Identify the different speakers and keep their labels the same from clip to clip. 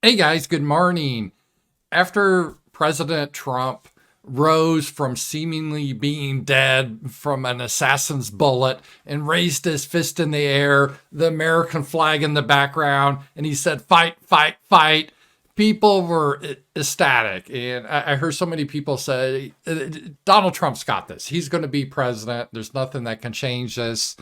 Speaker 1: Hey guys, good morning. After President Trump rose from seemingly being dead from an assassin's bullet and raised his fist in the air, the American flag in the background, and he said, "Fight, fight, fight." People were ecstatic. And I heard so many people say, Donald Trump's got this. He's going to be president. There's nothing that can change this.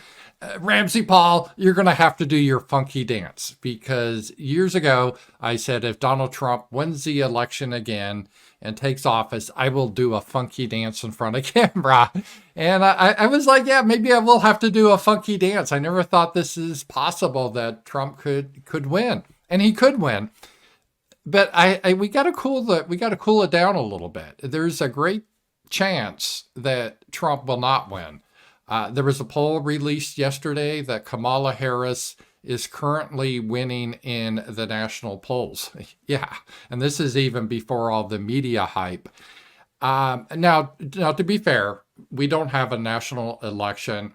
Speaker 1: Ramsey Paul, you're going to have to do your funky dance because years ago I said if Donald Trump wins the election again and takes office, I will do a funky dance in front of camera. And I was like, yeah, maybe I will have to do a funky dance. I never thought this is possible that Trump could win, and he could win. But we got to cool it down a little bit. There's a great chance that Trump will not win. There was a poll released yesterday that Kamala Harris is currently winning in the national polls. Yeah, and this is even before all the media hype. Now, to be fair, we don't have a national election,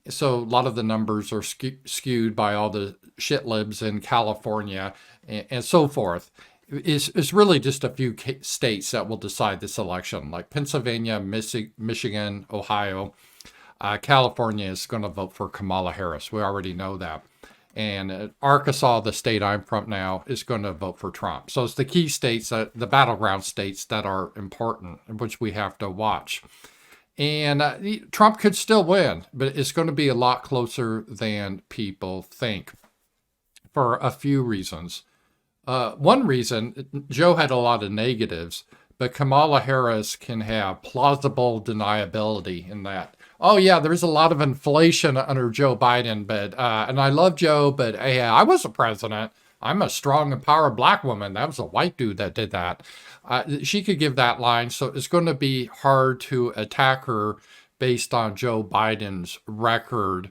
Speaker 1: so a lot of the numbers are skewed by all the shit libs in California and so forth. It's really just a few states that will decide this election, like Pennsylvania, Michigan, Ohio. California is going to vote for Kamala Harris. We already know that. And Arkansas, the state I'm from now, is going to vote for Trump. So it's the key states, the battleground states that are important, which we have to watch. And Trump could still win, but it's going to be a lot closer than people think for a few reasons. One reason, Joe had a lot of negatives, but Kamala Harris can have plausible deniability in that. Oh yeah, there's a lot of inflation under Joe Biden, but and I love Joe, but hey, I was a president. I'm a strong, empowered black woman. That was a white dude that did that. She could give that line, so it's going to be hard to attack her based on Joe Biden's record.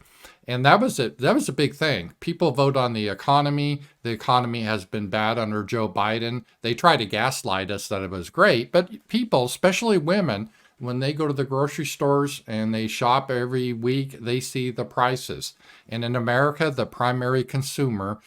Speaker 1: And that was it. That was a big thing. People vote on the economy. The economy has been bad under Joe Biden. They try to gaslight us that it was great, but people, especially women, when they go to the grocery stores and they shop every week, they see the prices. And in America, the primary consumer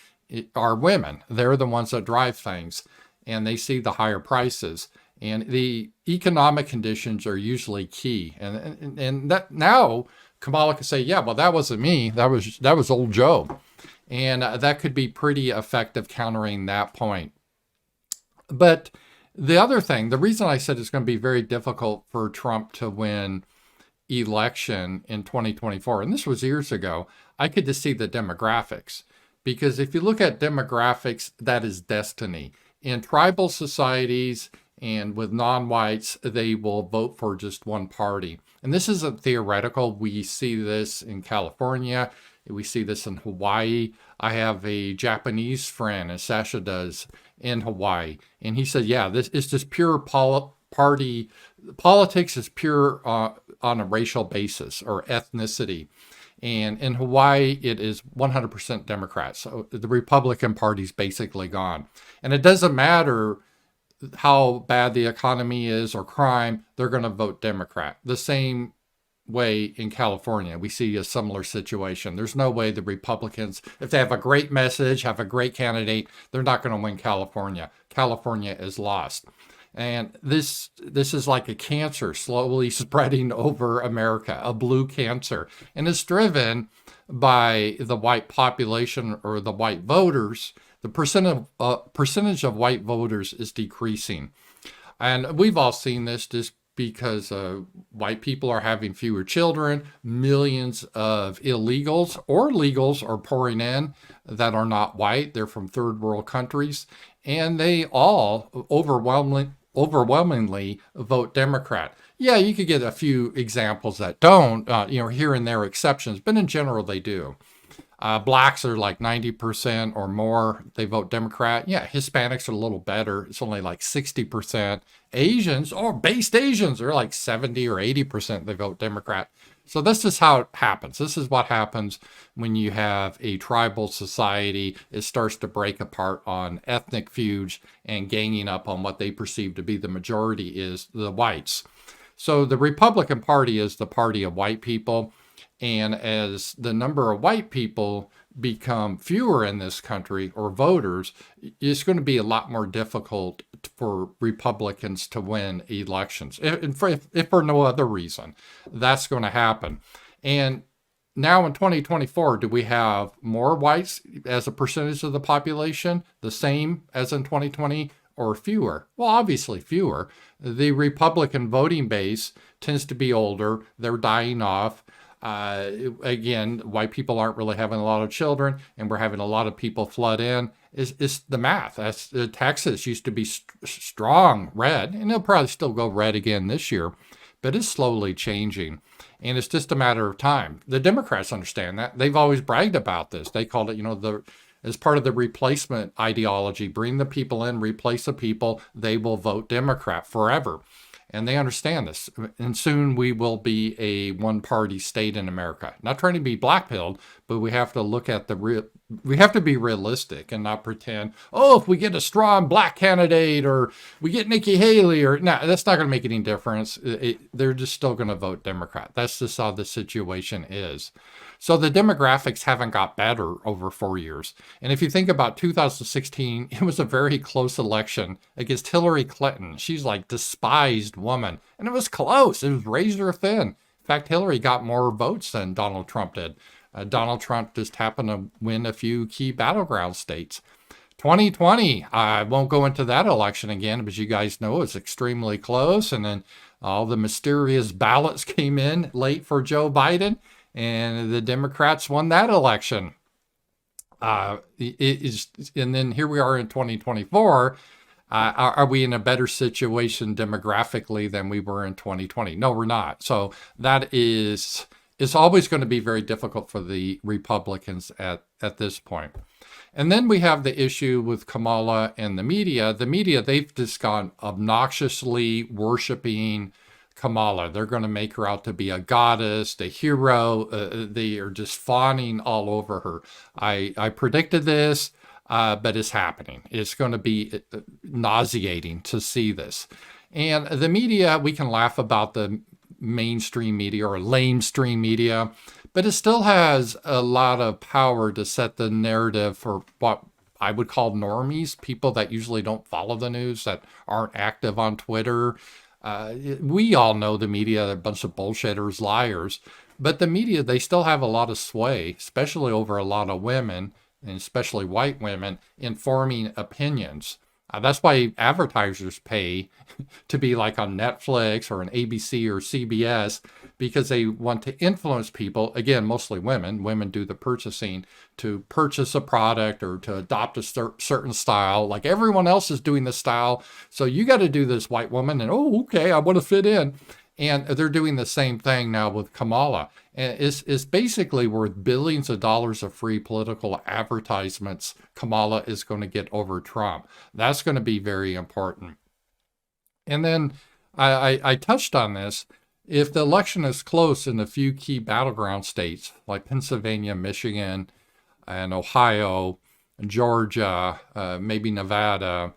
Speaker 1: are women. They're the ones that drive things, and they see the higher prices. And the economic conditions are usually key. And that now Kamala could say, yeah, well, that wasn't me. That was old Joe. And that could be pretty effective countering that point. But the other thing, the reason I said it's going to be very difficult for Trump to win election in 2024, and this was years ago, I could just see the demographics. Because if you look at demographics, that is destiny. In tribal societies and with non-whites, they will vote for just one party. And this isn't theoretical. We see this in California. We see this in Hawaii. I have a Japanese friend, as Sasha does, in Hawaii. And he said, yeah, this is just pure party. Politics is pure on a racial basis or ethnicity. And in Hawaii, it is 100% Democrats. So the Republican Party's basically gone. And it doesn't matter how bad the economy is or crime, they're going to vote Democrat. The same way in California, we see a similar situation. There's no way the Republicans, if they have a great message, have a great candidate, they're not going to win California. California is lost. And this is like a cancer slowly spreading over America, a blue cancer. And it's driven by the white population or the white voters. The percentage of white voters is decreasing. And we've all seen this just because white people are having fewer children. Millions of illegals or legals are pouring in that are not white. They're from third world countries. And they all overwhelmingly vote Democrat. Yeah, you could get a few examples that don't, here and there exceptions, but in general they do. Blacks are like 90% or more. They vote Democrat. Yeah, Hispanics are a little better. It's only like 60%. Asians or based Asians are like 70 or 80%. They vote Democrat. So this is how it happens. This is what happens when you have a tribal society. It starts to break apart on ethnic feuds and ganging up on what they perceive to be the majority is the whites. So the Republican Party is the party of white people. And as the number of white people become fewer in this country, or voters, it's going to be a lot more difficult for Republicans to win elections. If for no other reason, that's going to happen. And now in 2024, do we have more whites as a percentage of the population, the same as in 2020, or fewer? Well, obviously fewer. The Republican voting base tends to be older. They're dying off. Again, white people aren't really having a lot of children, and we're having a lot of people flood in. It's the math. Texas used to be strong red, and it'll probably still go red again this year, but it's slowly changing, and it's just a matter of time. The Democrats understand that. They've always bragged about this. They called it, as part of the replacement ideology, bring the people in, replace the people, they will vote Democrat forever. And they understand this. And soon we will be a one-party state in America. Not trying to be black-pilled, but we have to look at we have to be realistic and not pretend, if we get a strong black candidate or we get Nikki Haley that's not going to make any difference. They're just still going to vote Democrat. That's just how the situation is. So the demographics haven't got better over 4 years. And if you think about 2016, it was a very close election against Hillary Clinton. She's like despised woman. And it was close. It was razor thin. In fact, Hillary got more votes than Donald Trump did. Donald Trump just happened to win a few key battleground states. 2020, I won't go into that election again, but you guys know it's extremely close. And then all the mysterious ballots came in late for Joe Biden, and the Democrats won that election. And then here we are in 2024. Are we in a better situation demographically than we were in 2020? No, we're not. So it's always going to be very difficult for the Republicans at this point. And then we have the issue with Kamala and the media. The media, they've just gone obnoxiously worshiping Kamala. They're going to make her out to be a goddess, a hero. They are just fawning all over her. I predicted this, but it's happening. It's going to be nauseating to see this. And the media, we can laugh about the mainstream media or lamestream media, but it still has a lot of power to set the narrative for what I would call normies, people that usually don't follow the news, that aren't active on Twitter. We all know the media, a bunch of bullshitters, liars, but the media, they still have a lot of sway, especially over a lot of women, and especially white women, informing opinions. That's why advertisers pay to be like on Netflix or an ABC or CBS, because they want to influence people, again, mostly women. Women do the purchasing to purchase a product or to adopt a certain style. Like everyone else is doing this style, so you got to do this, white woman, and okay, I want to fit in. And they're doing the same thing now with Kamala. And it's basically worth billions of dollars of free political advertisements Kamala is going to get over Trump. That's going to be very important. And then I touched on this. If the election is close in a few key battleground states like Pennsylvania, Michigan, and Ohio, Georgia, maybe Nevada,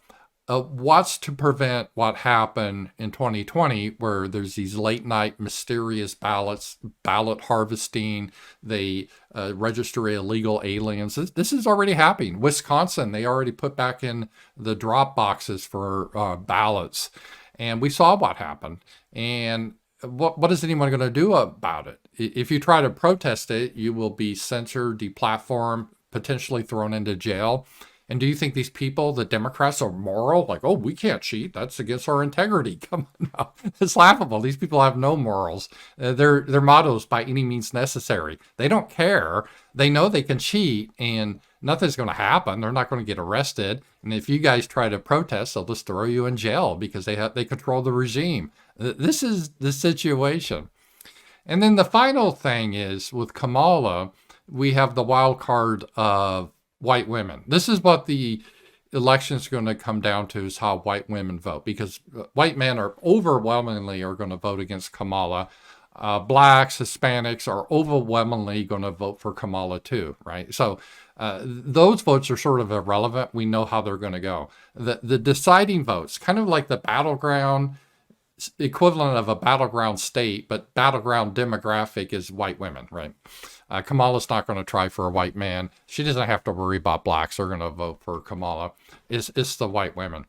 Speaker 1: what's to prevent what happened in 2020, where there's these late night mysterious ballot harvesting, they register illegal aliens. This is already happening. Wisconsin, they already put back in the drop boxes for ballots. And we saw what happened. And what is anyone going to do about it? If you try to protest it, you will be censored, deplatformed, potentially thrown into jail. And do you think these people, the Democrats, are moral? Like, we can't cheat. That's against our integrity. Come on now. It's laughable. These people have no morals. Their motto is by any means necessary. They don't care. They know they can cheat and nothing's going to happen. They're not going to get arrested. And if you guys try to protest, they'll just throw you in jail because they control the regime. This is the situation. And then the final thing is with Kamala, we have the wild card of white women. This is what the election is going to come down to, is how white women vote, because white men are overwhelmingly going to vote against Kamala. Blacks, Hispanics are overwhelmingly going to vote for Kamala too, right? So those votes are sort of irrelevant. We know how they're going to go. The deciding votes, kind of like the battleground, equivalent of a battleground state, but battleground demographic is white women, right? Kamala's not going to try for a white man. She doesn't have to worry about blacks. They're going to vote for Kamala. It's the white women.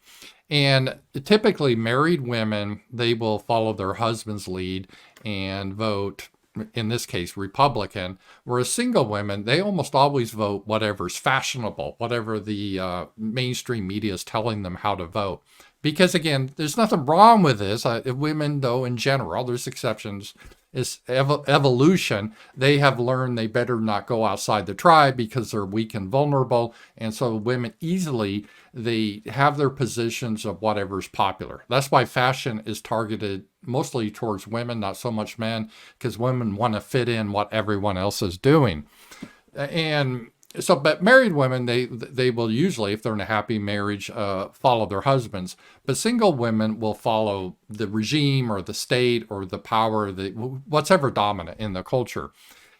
Speaker 1: And typically married women, they will follow their husband's lead and vote, in this case, Republican, whereas single women, they almost always vote whatever's fashionable, whatever the mainstream media is telling them how to vote. Because again, there's nothing wrong with this. Women, though, in general, there's exceptions, is evolution. They have learned they better not go outside the tribe because they're weak and vulnerable. And so women easily, they have their positions of whatever's popular. That's why fashion is targeted mostly towards women, not so much men, because women want to fit in what everyone else is doing. And so, but married women, they will usually, if they're in a happy marriage, follow their husbands. But single women will follow the regime or the state or the power, what's ever dominant in the culture.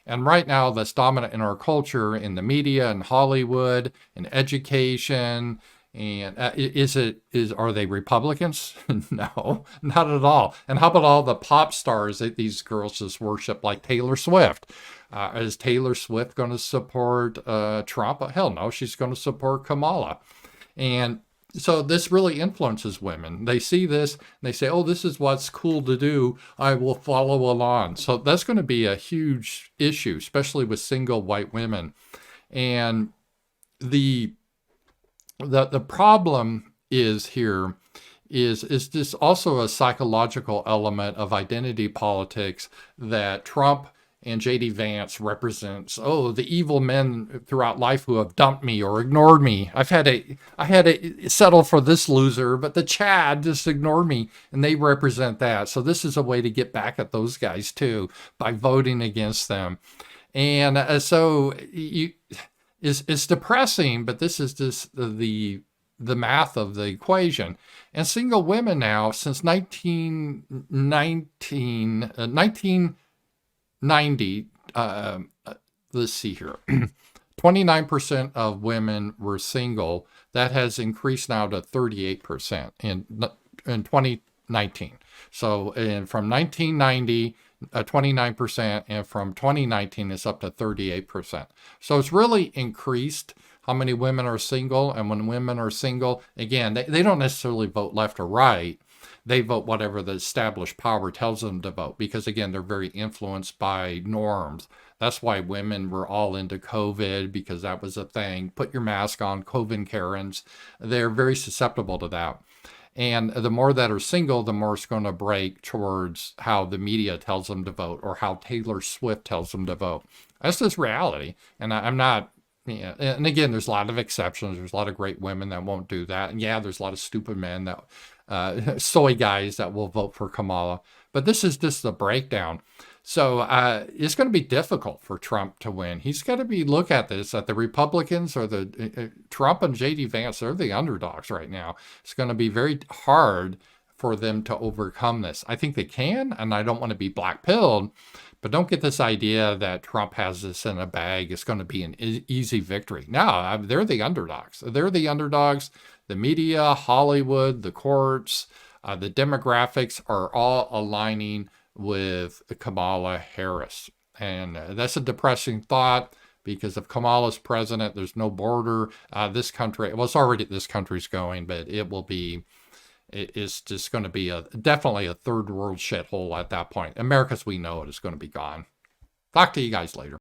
Speaker 1: And right now, that's dominant in our culture, in the media, in Hollywood, in education. And are they Republicans? No, not at all. And how about all the pop stars that these girls just worship, like Taylor Swift? Is Taylor Swift going to support Trump? Hell no, she's going to support Kamala. And so this really influences women. They see this and they say, oh, this is what's cool to do. I will follow along. So that's going to be a huge issue, especially with single white women. And the problem is here is this also a psychological element of identity politics that Trump and J.D. Vance represents. Oh, the evil men throughout life who have dumped me or ignored me. I had to settle for this loser, but the Chad just ignored me, and they represent that. So this is a way to get back at those guys too by voting against them. And so it's depressing, but this is just the math of the equation. And single women now, since 1990, let's see here, 29% of women were single. That has increased now to 38% in 2019. So from 1990, 29%, and from 2019, it's up to 38%. So it's really increased how many women are single. And when women are single, again, they don't necessarily vote left or right. They vote whatever the established power tells them to vote, because again, they're very influenced by norms. That's why women were all into COVID, because that was a thing. Put your mask on, COVID Karens. They're very susceptible to that. And the more that are single, the more it's going to break towards how the media tells them to vote or how Taylor Swift tells them to vote. That's just reality. And I'm not, and again, there's a lot of exceptions. There's a lot of great women that won't do that. And yeah, there's a lot of stupid men that, soy guys that will vote for Kamala. But this is just the breakdown. So it's going to be difficult for Trump to win. He's got to look at this, that the Republicans or the Trump and J.D. Vance, they're the underdogs right now. It's going to be very hard for them to overcome this. I think they can, and I don't want to be black-pilled, but don't get this idea that Trump has this in a bag. It's going to be an easy victory. No, they're the underdogs. They're the underdogs. The media, Hollywood, the courts, the demographics are all aligning with Kamala Harris. And that's a depressing thought, because if Kamala's president, there's no border. This country, well, it's already this country's going, but it's just going to be definitely a third world shithole at that point. America as we know it is going to be gone. Talk to you guys later.